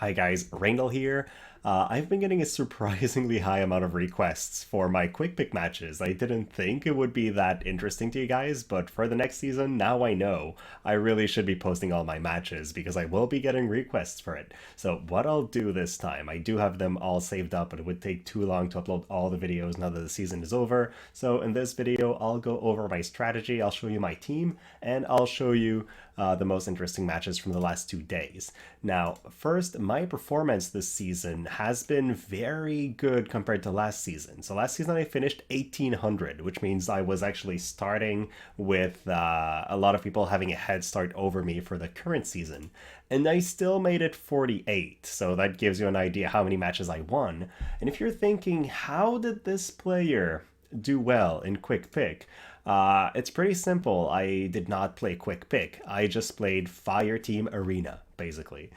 Hi guys, Randall here. I've been getting a surprisingly high amount of requests for my quick pick matches. I didn't think it would be that interesting to you guys, but for the next season, now I know I really should be posting all my matches because I will be getting requests for it. So what I'll do this time, I do have them all saved up, but it would take too long to upload all the videos now that the season is over. So in this video, I'll go over my strategy, I'll show you my team, and I'll show you the most interesting matches from the last 2 days. Now, first, my performance this season has been very good compared to last season. So last season I finished 1800, which means I was actually starting with a lot of people having a head start over me for the current season. And I still made it 48, so that gives you an idea how many matches I won. And if you're thinking, how did this player do well in Quick Pick? It's pretty simple. I did not play Quick Pick. I just played Fire Team Arena, basically.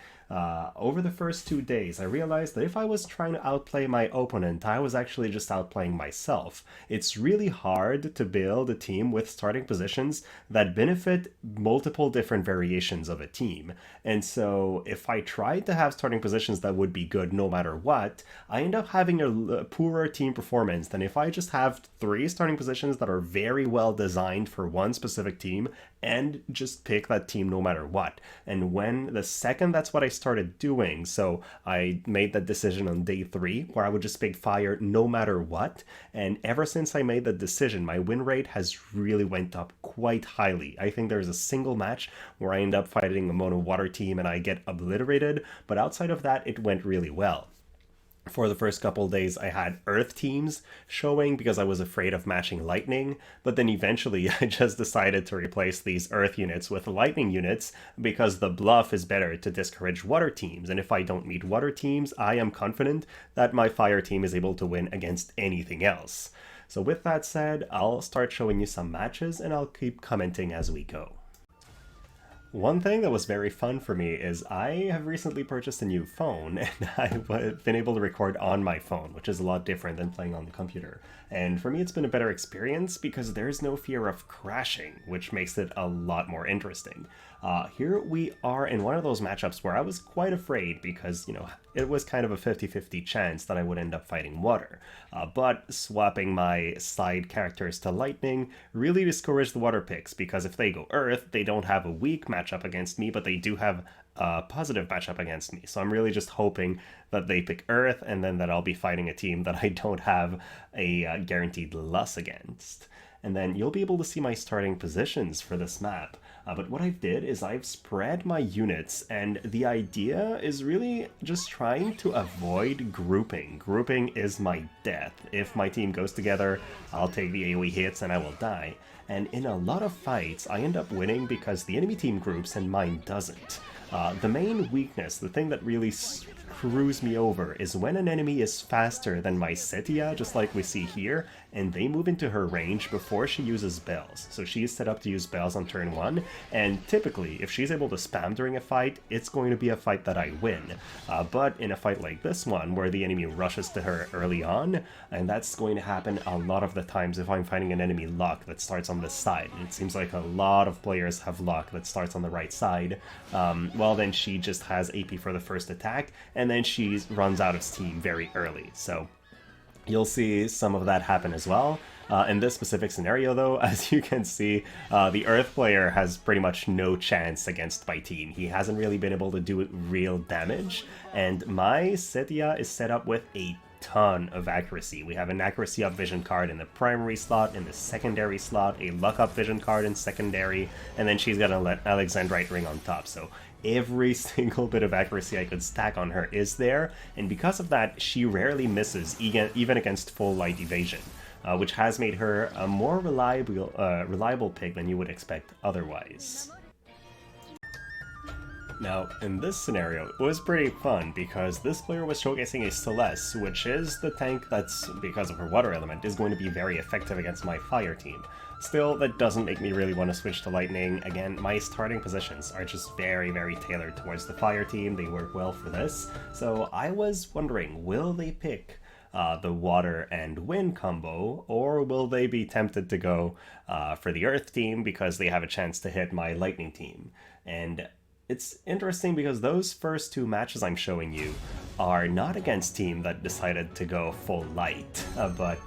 Over the first 2 days, I realized that if I was trying to outplay my opponent, I was actually just outplaying myself. It's really hard to build a team with starting positions that benefit multiple different variations of a team. And so if I tried to have starting positions that would be good no matter what, I end up having a poorer team performance than if I just have 3 starting positions that are very well designed for one specific team and just pick that team no matter what. And when the second that's what I started doing, so I made that decision on day 3 where I would just pick fire no matter what. And ever since I made that decision, my win rate has really went up quite highly. I think there's a single match where I end up fighting a mono water team and I get obliterated, but outside of that, it went really well. For the first couple of days, I had Earth teams showing because I was afraid of matching Lightning, but then eventually I just decided to replace these Earth units with Lightning units because the bluff is better to discourage Water teams, and if I don't meet Water teams, I am confident that my Fire team is able to win against anything else. So with that said, I'll start showing you some matches and I'll keep commenting as we go. One thing that was very fun for me is I have recently purchased a new phone and I've been able to record on my phone, which is a lot different than playing on the computer. And for me, it's been a better experience because there's no fear of crashing, which makes it a lot more interesting. Here we are in one of those matchups where I was quite afraid because, it was kind of a 50-50 chance that I would end up fighting water. But swapping my side characters to lightning really discouraged the water picks because if they go earth, they don't have a weak matchup against me, but they do have a positive matchup against me. So I'm really just hoping that they pick earth and then that I'll be fighting a team that I don't have a guaranteed loss against. And then you'll be able to see my starting positions for this map. But what I've did is I've spread my units, and the idea is really just trying to avoid grouping. Grouping is my death. If my team goes together, I'll take the AoE hits and I will die. And in a lot of fights, I end up winning because the enemy team groups and mine doesn't. The main weakness, the thing that really screws me over, is when an enemy is faster than my Cetia, just like we see here, and they move into her range before she uses bells. So she is set up to use bells on turn 1, and typically, if she's able to spam during a fight, it's going to be a fight that I win. But in a fight like this one, where the enemy rushes to her early on, and that's going to happen a lot of the times if I'm fighting an enemy Locke that starts on this side. It seems like a lot of players have Locke that starts on the right side. Well, then she just has AP for the first attack, and then she runs out of steam very early. So you'll see some of that happen as well. In this specific scenario, though, as you can see, the Earth player has pretty much no chance against my team. He hasn't really been able to do real damage, and my Cetia is set up with a ton of accuracy. We have an accuracy up vision card in the primary slot, in the secondary slot, a luck up vision card in secondary, and then she's got an Alexandrite ring on top. So every single bit of accuracy I could stack on her is there, and because of that, she rarely misses, even against full light evasion, which has made her a more reliable pick than you would expect otherwise. Now, in this scenario, it was pretty fun because this player was showcasing a Celes, which is the tank that's, because of her water element, is going to be very effective against my fire team. Still, that doesn't make me really want to switch to lightning. Again, my starting positions are just very, very tailored towards the fire team. They work well for this. So I was wondering, will they pick the water and wind combo, or will they be tempted to go for the earth team because they have a chance to hit my lightning team? And it's interesting because those first two matches I'm showing you are not against team that decided to go full light, but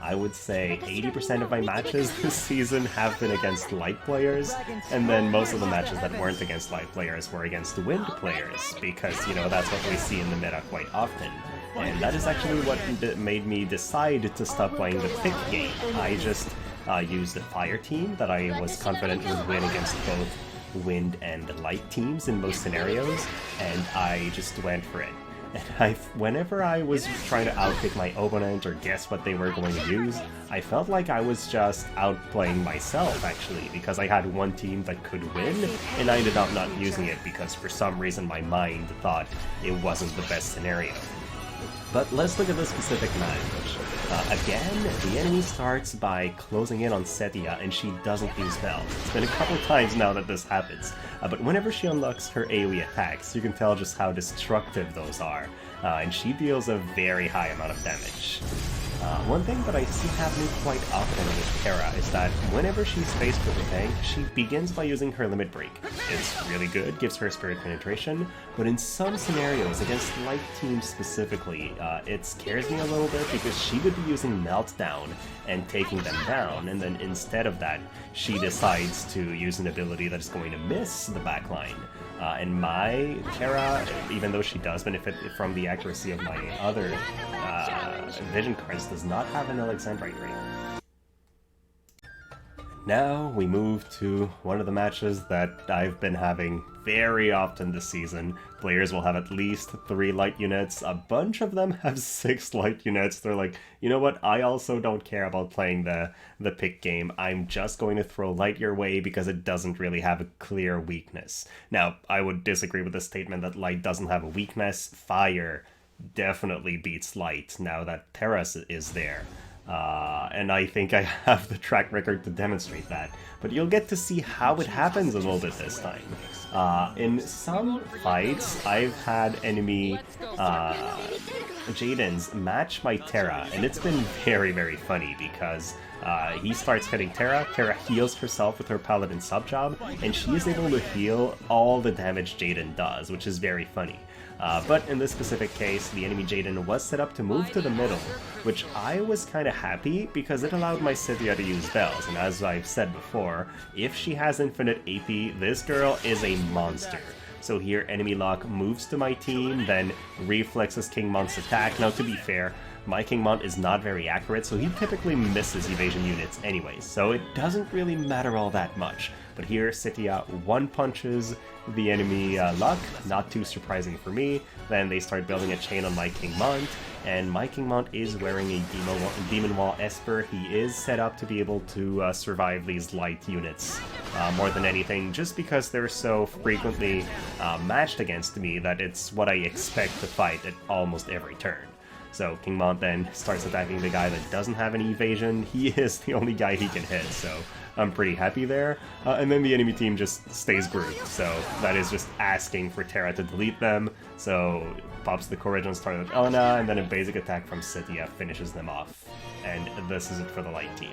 I would say 80% of my matches this season have been against light players, and then most of the matches that weren't against light players were against wind players, because, you know, that's what we see in the meta quite often. And that is actually what made me decide to stop playing the pick game. I just used a fire team that I was confident would win against both wind and light teams in most scenarios, and I just went for it. And whenever I was trying to outpick my opponent or guess what they were going to use, I felt like I was just outplaying myself, actually, because I had one team that could win, and I ended up not using it because for some reason my mind thought it wasn't the best scenario. But let's look at this specific match. Again, the enemy starts by closing in on Cetia, and she doesn't use bells. It's been a couple times now that this happens, but whenever she unlocks her AoE attacks, you can tell just how destructive those are, and she deals a very high amount of damage. One thing that I see happening quite often with Terra is that whenever she's faced with a tank, she begins by using her limit break. It's really good, gives her spirit penetration, but in some scenarios, against light teams specifically, it scares me a little bit because she could be using meltdown and taking them down, and then instead of that, she decides to use an ability that is going to miss the backline. And my Terra, even though she does benefit from the accuracy of my other vision cards, does not have an Alexandrite ring. Now we move to one of the matches that I've been having very often this season. Players will have at least 3 light units. A bunch of them have 6 light units. They're like, you know what, I also don't care about playing the pick game. I'm just going to throw light your way because it doesn't really have a clear weakness. Now, I would disagree with the statement that light doesn't have a weakness. Fire definitely beats light now that Terra is there. And I think I have the track record to demonstrate that. But you'll get to see how it happens a little bit this time. In some fights, I've had enemy Jayden's match my Terra, and it's been very, very funny because he starts hitting Terra, Terra heals herself with her Paladin sub-job, and she is able to heal all the damage Jayden does, which is very funny. But in this specific case, the enemy Jayden was set up to move to the middle, which I was kind of happy because it allowed my Cetia to use bells, and as I've said before, if she has infinite AP, this girl is a monster. So here, enemy Locke moves to my team, then reflexes King Mont's attack. Now, to be fair, my King Mont is not very accurate, so he typically misses evasion units anyways, so it doesn't really matter all that much. But here, Cetia one-punches the enemy Locke, not too surprising for me. Then they start building a chain on my King Mont, and my King Mont is wearing a Demon Wall Esper. He is set up to be able to survive these light units more than anything, just because they're so frequently matched against me that it's what I expect to fight at almost every turn. So King Mont then starts attacking the guy that doesn't have any evasion. He is the only guy he can hit, so I'm pretty happy there. And then the enemy team just stays grouped, so that is just asking for Terra to delete them. So pops the Courage on start with Elena, and then a basic attack from Cetia finishes them off. And this is it for the light team.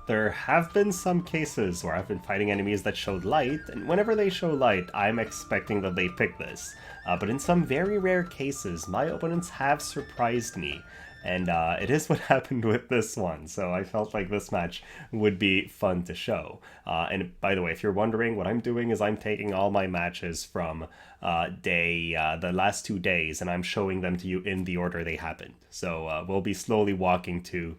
There have been some cases where I've been fighting enemies that showed light, and whenever they show light, I'm expecting that they pick this. But in some very rare cases, my opponents have surprised me, and it is what happened with this one, so I felt like this match would be fun to show. And by the way, if you're wondering, what I'm doing is I'm taking all my matches from the last 2 days, and I'm showing them to you in the order they happened. So we'll be slowly walking through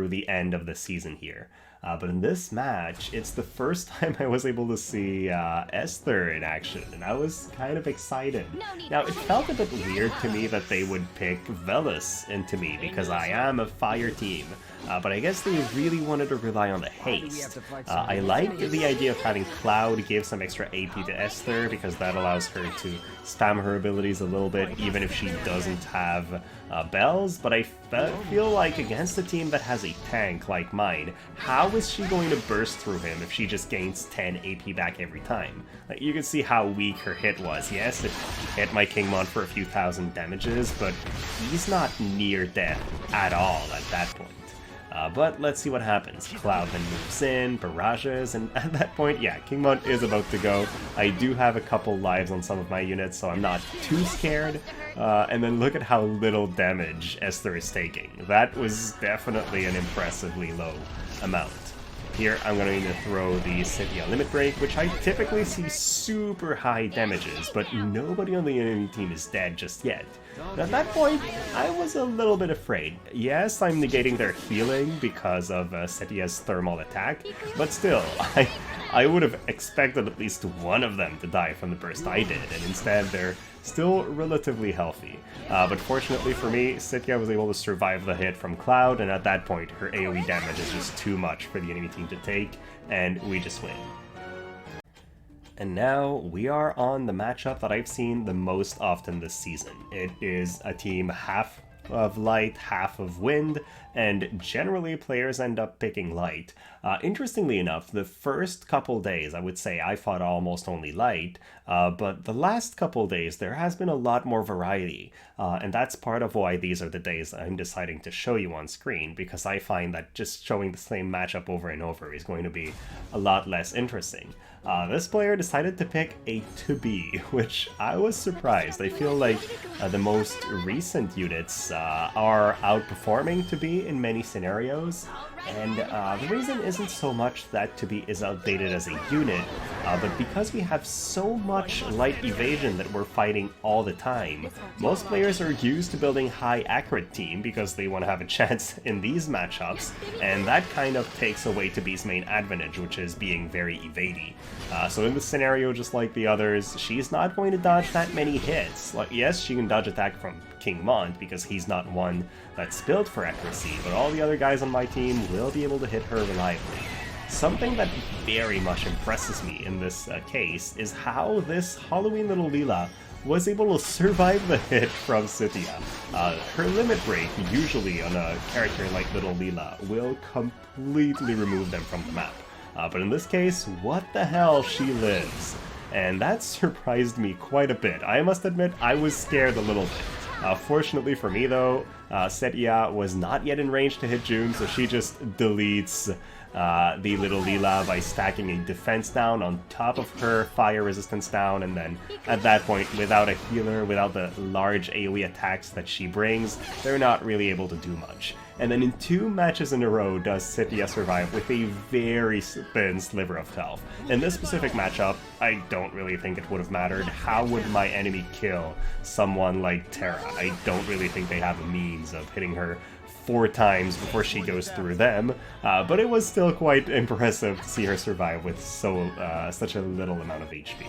the end of the season here. But in this match, it's the first time I was able to see Esther in action, and I was kind of excited. Now, it felt a bit weird to me that they would pick Velis into me, because I am a fire team, but I guess they really wanted to rely on the haste. I like the idea of having Cloud give some extra AP to Esther, because that allows her to spam her abilities a little bit, even if she doesn't have bells, but I feel like against a team that has a tank like mine, how is she going to burst through him if she just gains 10 AP back every time? Like, you can see how weak her hit was. Yes, it hit my King Mon for a few thousand damages, but he's not near death at all at that point. But let's see what happens. Cloud then moves in, barrages, and at that point, yeah, King Mon is about to go. I do have a couple lives on some of my units, so I'm not too scared. And then look at how little damage Esther is taking. That was definitely an impressively low amount. Here, I'm going to throw the Cetia Limit Break, which I typically see super high damages, but nobody on the enemy team is dead just yet. And at that point, I was a little bit afraid. Yes, I'm negating their healing because of Cetia's thermal attack, but still, I would have expected at least one of them to die from the burst I did, and instead they're still relatively healthy. But fortunately for me, Cetia was able to survive the hit from Cloud, and at that point her AoE damage is just too much for the enemy team to take, and we just win. And now we are on the matchup that I've seen the most often this season. It is a team half of light, half of wind, and generally players end up picking light. Interestingly enough, the first couple days, I would say I fought almost only light, but the last couple days there has been a lot more variety, and that's part of why these are the days I'm deciding to show you on screen, because I find that just showing the same matchup over and over is going to be a lot less interesting. This player decided to pick a 2B, which I was surprised. I feel like the most recent units are outperforming 2B in many scenarios, and the reason isn't so much that 2B is outdated as a unit, but because we have so much light evasion that we're fighting all the time. Most players are used to building high accurate team because they want to have a chance in these matchups, and that kind of takes away 2B's main advantage, which is being very evady. So in this scenario, just like the others, she's not going to dodge that many hits. Like, yes, she can dodge attack from King Mont because he's not one that's built for accuracy, but all the other guys on my team will be able to hit her reliably. Something that very much impresses me in this case is how this Halloween little Leela was able to survive the hit from Cetia. Her limit break, usually on a character like little Leela, will completely remove them from the map. But in this case, what the hell, she lives. And that surprised me quite a bit. I must admit, I was scared a little bit. Fortunately for me though, Cetia was not yet in range to hit Jeume, so she just deletes the little Leela by stacking a defense down on top of her fire resistance down, and then at that point, without a healer, without the large AoE attacks that she brings, they're not really able to do much. And then in 2 matches in a row does Cetia survive with a very thin sliver of health. In this specific matchup, I don't really think it would have mattered. How would my enemy kill someone like Terra? I don't really think they have a means of hitting her 4 times before she goes through them, but it was still quite impressive to see her survive with such a little amount of HP.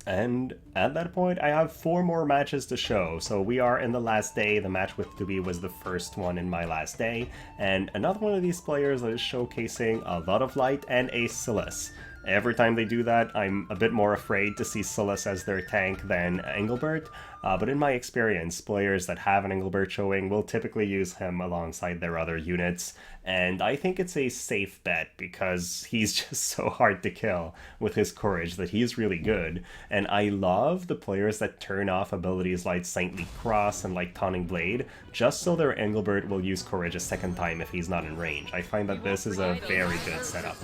And at that point, I have 4 more matches to show. So we are in the last day. The match with 2B was the first one in my last day, and another one of these players that is showcasing a lot of light and a Celes. Every time they do that, I'm a bit more afraid to see Celes as their tank than Engelbert, but in my experience, players that have an Engelbert showing will typically use him alongside their other units, and I think it's a safe bet because he's just so hard to kill with his courage that he's really good, and I love the players that turn off abilities like Saintly Cross and like Taunting Blade, just so their Engelbert will use courage a second time if he's not in range. I find that this is a very good setup.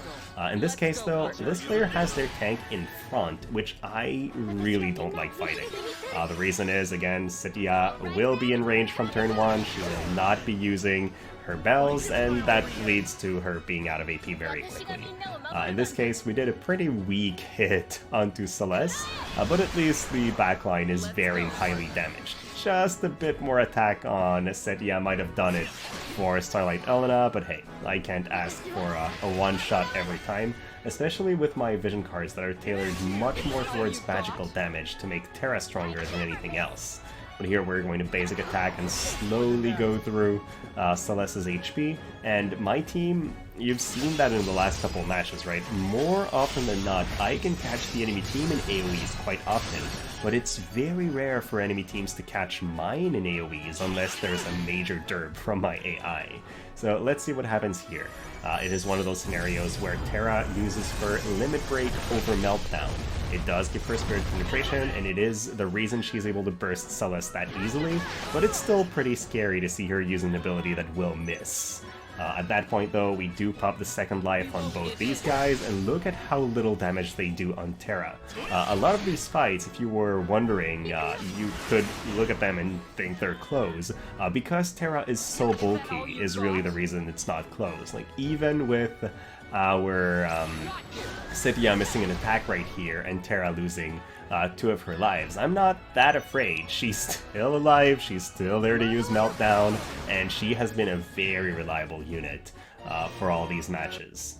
In this case though, this player has their tank in front, which I really don't like fighting. The reason is, again, Cetia will be in range from turn 1, she will not be using her bells, and that leads to her being out of AP very quickly. In this case, we did a pretty weak hit onto Celes, but at least the backline is very highly damaged. Just a bit more attack on Cetia might have done it for Starlight Elena, but hey, I can't ask for a one-shot every time, especially with my vision cards that are tailored much more towards magical damage to make Terra stronger than anything else. But here we're going to basic attack and slowly go through Celes's HP, and my team, you've seen that in the last couple of matches, right? More often than not, I can catch the enemy team in AoEs quite often, but it's very rare for enemy teams to catch mine in AoEs unless there's a major derp from my AI. So let's see what happens here. It is one of those scenarios where Terra uses her Limit Break over Meltdown. It does give her Spirit Penetration, and it is the reason she's able to burst Celes that easily, but it's still pretty scary to see her use an ability that will miss. At that point though, we do pop the second life on both these guys, and look at how little damage they do on Terra. A lot of these fights, if you were wondering, you could look at them and think they're close. Because Terra is so bulky is really the reason it's not close. Like, even with our Cetia missing an attack right here and Terra losing 2 of her lives, I'm not that afraid. She's still alive, she's still there to use Meltdown, and she has been a very reliable unit for all these matches.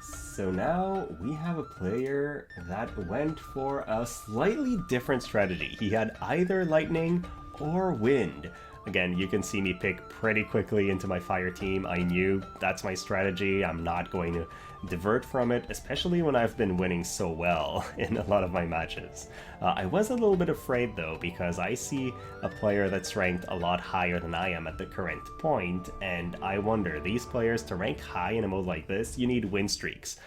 So now we have a player that went for a slightly different strategy. He had either Lightning or Wind. Again, you can see me pick pretty quickly into my fire team. I knew that's my strategy. I'm not going to divert from it, especially when I've been winning so well in a lot of my matches. I was a little bit afraid though, because I see a player that's ranked a lot higher than I am at the current point, and I wonder, these players, to rank high in a mode like this, you need win streaks.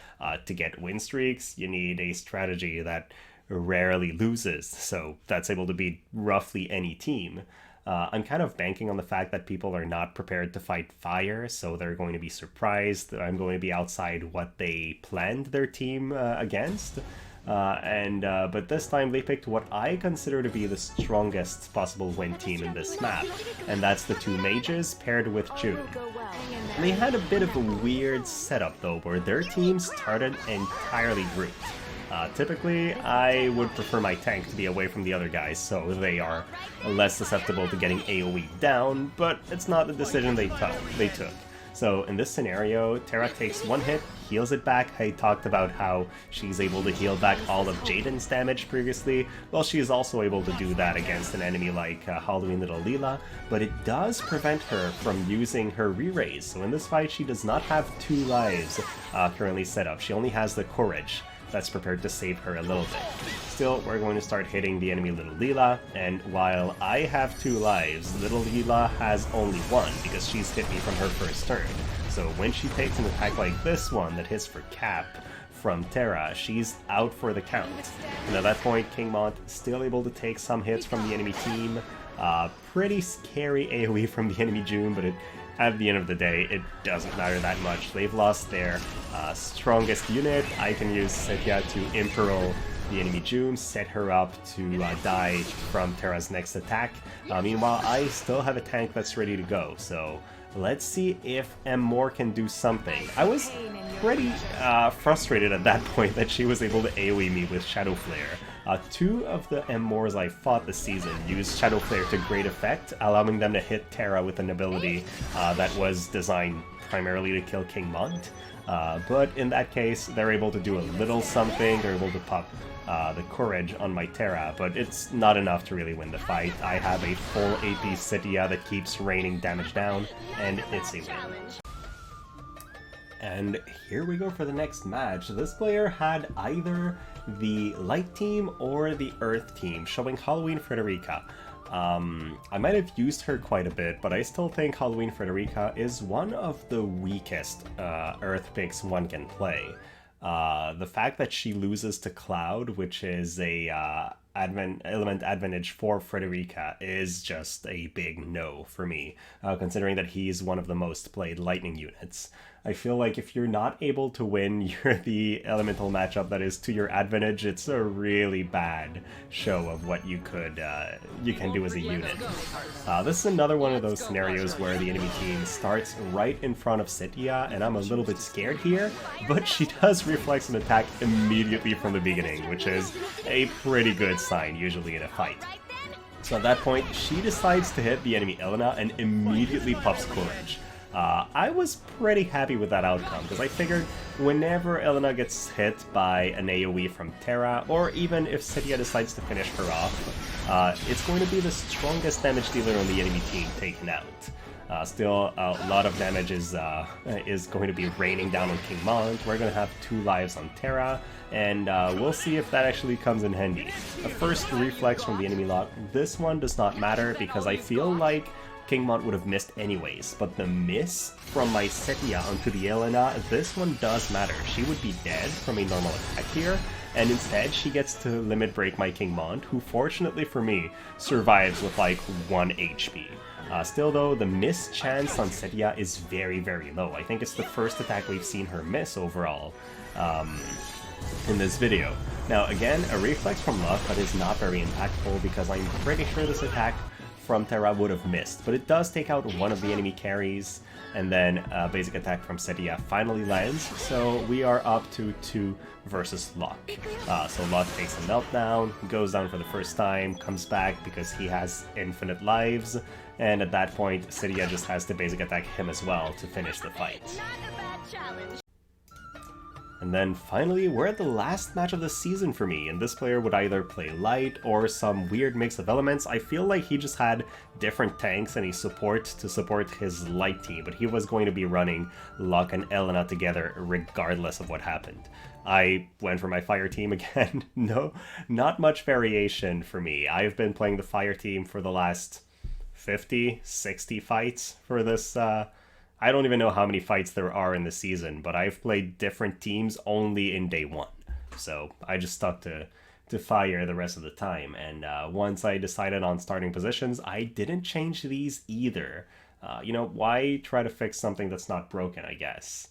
To get win streaks, you need a strategy that rarely loses, so that's able to beat roughly any team. I'm kind of banking on the fact that people are not prepared to fight fire, so they're going to be surprised that I'm going to be outside what they planned their team against. But this time they picked what I consider to be the strongest possible win team in this map, and that's the 2 mages paired with Jeume. They had a bit of a weird setup though, where their team started entirely grouped. Typically, I would prefer my tank to be away from the other guys, so they are less susceptible to getting AoE down, but it's not the decision they took. So in this scenario, Terra takes 1 hit, heals it back. I talked about how she's able to heal back all of Jayden's damage previously. Well, she is also able to do that against an enemy like Halloween Little Leela, but it does prevent her from using her re-raise. So in this fight, she does not have 2 lives currently set up. She only has the Courage that's prepared to save her a little bit. Still, we're going to start hitting the enemy Little Leela, and while I have 2 lives, Little Leela has only 1 because she's hit me from her first turn. So when she takes an attack like this one that hits for cap from Terra, she's out for the count. And at that point, King Mont still able to take some hits from the enemy team. Pretty scary AoE from the enemy Jeume, but at the end of the day, it doesn't matter that much. They've lost their strongest unit. I can use Cetia to Imperil the enemy Jeume, set her up to die from Terra's next attack. Meanwhile, I still have a tank that's ready to go, so let's see if MMoore can do something. I was pretty frustrated at that point that she was able to AoE me with Shadow Flare. 2 of the MMoores I fought this season used Shadow Flare to great effect, allowing them to hit Terra with an ability that was designed primarily to kill King Mont. But in that case, they're able to do a little something. They're able to pop the Courage on my Terra, but it's not enough to really win the fight. I have a full AP Cetia that keeps raining damage down, and it's a win. And here we go for the next match. This player had either the Light team or the Earth team, showing Halloween Frederica. I might have used her quite a bit, but I still think Halloween Frederica is one of the weakest Earth picks one can play. The fact that she loses to Cloud, which is a element advantage for Frederica, is just a big no for me, considering that he's one of the most played Lightning units. I feel like if you're not able to win the elemental matchup that is to your advantage, it's a really bad show of what you can do as a unit. This is another one of those scenarios where the enemy team starts right in front of Cetia, and I'm a little bit scared here, but she does reflex an attack immediately from the beginning, which is a pretty good sign usually in a fight. So at that point, she decides to hit the enemy Elena and immediately pops Courage. I was pretty happy with that outcome, because I figured whenever Elena gets hit by an AoE from Terra, or even if Cetia decides to finish her off, it's going to be the strongest damage dealer on the enemy team taken out. Still, a lot of damage is going to be raining down on King Mont. We're going to have 2 lives on Terra, and we'll see if that actually comes in handy. A first reflex from the enemy Locke. This one does not matter, because I feel like King Mont would have missed anyways, but the miss from my Cetia onto the Elena, this one does matter. She would be dead from a normal attack here, and instead she gets to limit break my King Mont, who fortunately for me survives with like 1 HP. Still though, the miss chance on Cetia is very, very low. I think it's the first attack we've seen her miss overall in this video. Now again, a reflex from Locke, but is not very impactful because I'm pretty sure this attack from Terra would have missed, but it does take out one of the enemy carries, and then a basic attack from Cetia finally lands, so we are up to 2 versus Locke. So Locke takes a meltdown, goes down for the first time, comes back because he has infinite lives, and at that point Cetia just has to basic attack him as well to finish the fight. And then finally, we're at the last match of the season for me, and this player would either play light or some weird mix of elements. I feel like he just had different tanks and a support to support his light team, but he was going to be running Locke and Elena together regardless of what happened. I went for my fire team again. No, not much variation for me. I've been playing the fire team for the last 50, 60 fights for this I don't even know how many fights there are in the season, but I've played different teams only in day 1. So I just stuck to fire the rest of the time. And once I decided on starting positions, I didn't change these either. You know, why try to fix something that's not broken, I guess?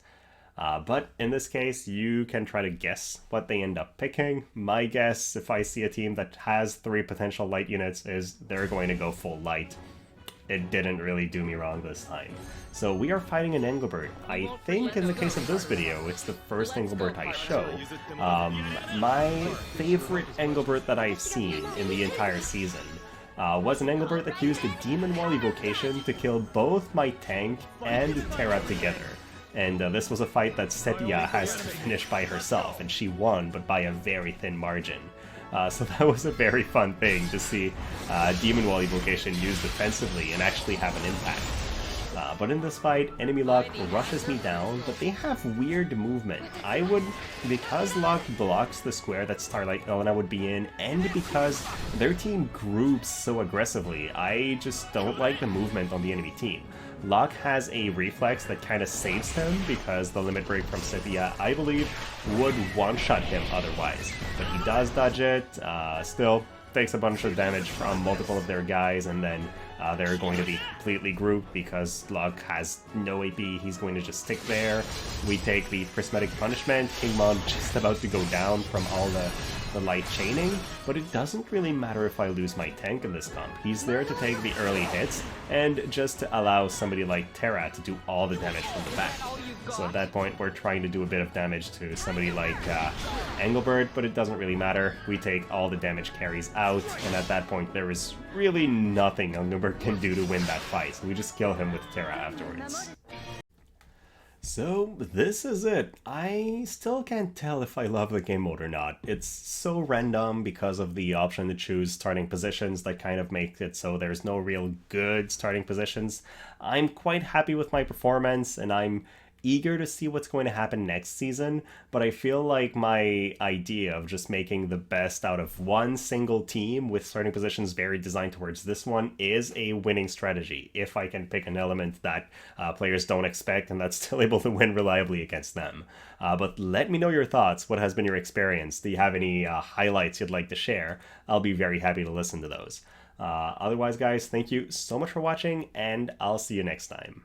But in this case, you can try to guess what they end up picking. My guess, if I see a team that has 3 potential light units, is they're going to go full light. It didn't really do me wrong this time. So we are fighting an Engelbert. I think in the case of this video, it's the first Engelbert I show. My favorite Engelbert that I've seen in the entire season was an Engelbert that used a Demon Wall evocation to kill both my tank and Terra together. And this was a fight that Cetia has to finish by herself, and she won, but by a very thin margin. So that was a very fun thing to see Demon Wall evocation used defensively and actually have an impact. But in this fight, enemy Locke rushes me down, but they have weird movement. Because Locke blocks the square that Starlight Elena would be in, and because their team groups so aggressively, I just don't like the movement on the enemy team. Locke has a reflex that kind of saves him because the limit break from Cetia, I believe, would one-shot him otherwise. But he does dodge it, still takes a bunch of damage from multiple of their guys, and then they're going to be completely grouped because Locke has no AP, he's going to just stick there. We take the Prismatic Punishment, King Mont just about to go down from all the light chaining, but it doesn't really matter if I lose my tank in this comp. He's there to take the early hits, and just to allow somebody like Terra to do all the damage from the back. So at that point, we're trying to do a bit of damage to somebody like Engelbert, but it doesn't really matter. We take all the damage carries out, and at that point, there is really nothing Engelbert can do to win that fight, so we just kill him with Terra afterwards. So this is it. I still can't tell if I love the game mode or not. It's so random because of the option to choose starting positions that kind of makes it so there's no real good starting positions. I'm quite happy with my performance, and I'm eager to see what's going to happen next season, but I feel like my idea of just making the best out of one single team with starting positions very designed towards this one is a winning strategy, if I can pick an element that players don't expect and that's still able to win reliably against them. But let me know your thoughts. What has been your experience? Do you have any highlights you'd like to share? I'll be very happy to listen to those. Otherwise, guys, thank you so much for watching, and I'll see you next time.